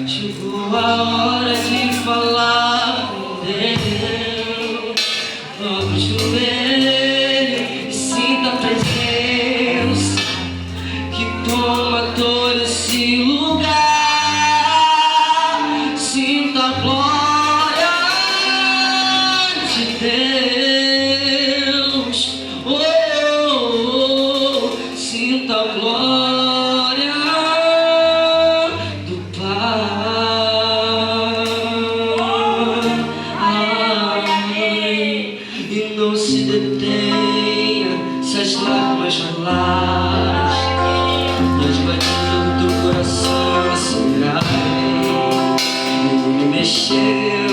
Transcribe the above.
Chegou a hora de falar com Deus. Dobra o joelho e sinta a presença que toma todo esse lugar. Sinta a glória de Deus. Sinta a glória do Pai. E não se detenha se as lágrimas rolarem, nas batidas do teu coração acelerar. Me mexeu